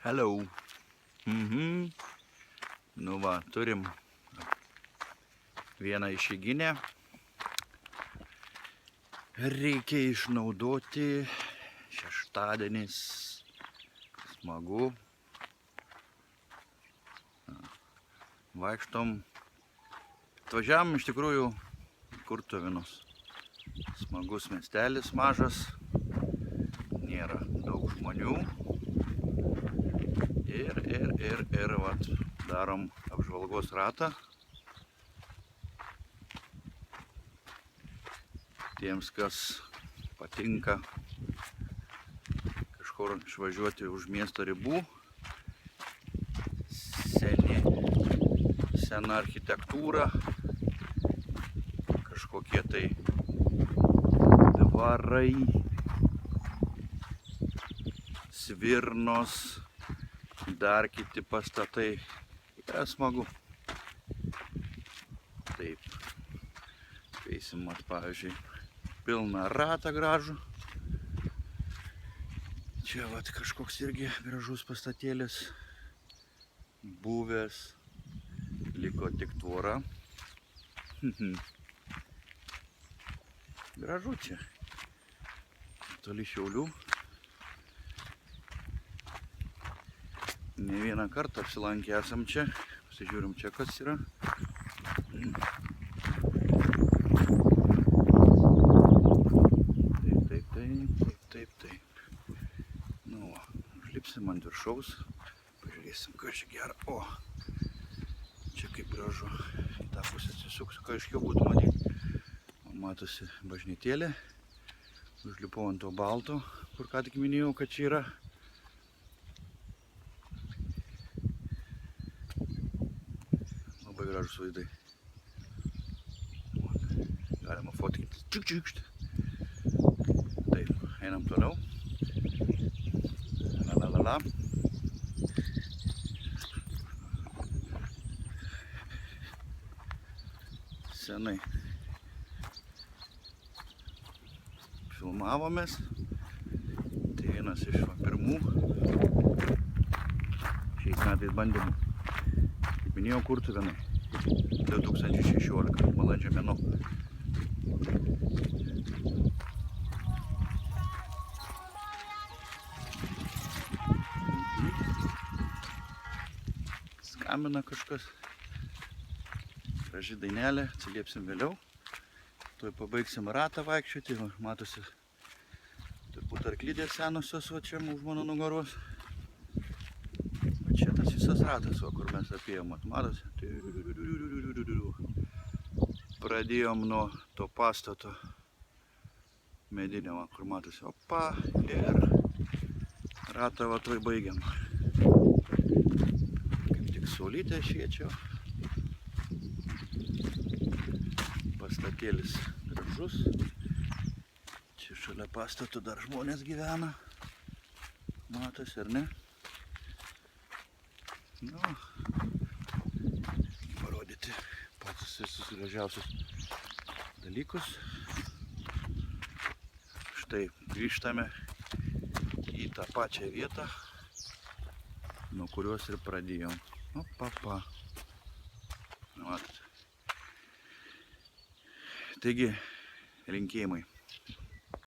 Hello. Nu va, turim vieną išeiginę. Reikia išnaudoti. Šeštadienis. Smagu. Vaikštom. Atvažiavom iš tikrųjų Kurtuvėnus. Smagus miestelis mažas. Nėra daug žmonių. Ir vat, darom apžvalgos ratą. Tiems, kas patinka kažkur išvažiuoti už miesto ribų. Sena architektūra. Kažkokie tai dvarai. Svirnos. Dar kiti pastatai. Yra smagu. Taip. Eisim, pavyzdžiui, pilną ratą gražų. Čia vat kažkoks irgi gražus pastatėlis. Buvęs. Liko tik tvora. Gražu čia. Toli Šiaulių. Ne vieną kartą apsilankę esam čia. Pasižiūrim čia, kas yra. Taip. Nu, užlipsim ant viršaus. Pažiūrėsim, ką čia gera. O, čia kaip gražu. Į tą pusę atsisuksiu, ką aiškiau būtų matyti. Matosi bažnytėlė. Užlipau ant to balto, kur ką tik minėjau, kad čia yra. Labai gražus vaizdai. Galima fotkintis. Čiukšt. Taip, einam toliau. La. Senai filmavomės. Tai vienas iš pirmų šiais metais bandymų. Kaip minėjau, Kurtuvėnai. 2016 balandžio mėnuo. Skambina kažkas. Graži dainelė, atsiliepsim vėliau. Tuoj pabaigsim ratą vaikščioti. Matosi, turbūt arklidės senosios, va čia už mano nugaros. Čia tas visas ratas, va, kur mes apėjom, matosi. Pradėjom nuo to pastato medinio, kur matosi, opa, ir ratą va tuoj baigiam. Kaip tik saulytė šviečia. Pastatėlis gražus. Čia šalia pastato dar žmonės gyvena. Matosi, ar ne? Nu, parodyti patys visus gražiausius dalykus. Štai grįžtame į tą pačią vietą, nuo kurios ir pradėjom. Nu, papa. Matote. Taigi, linkėjimai.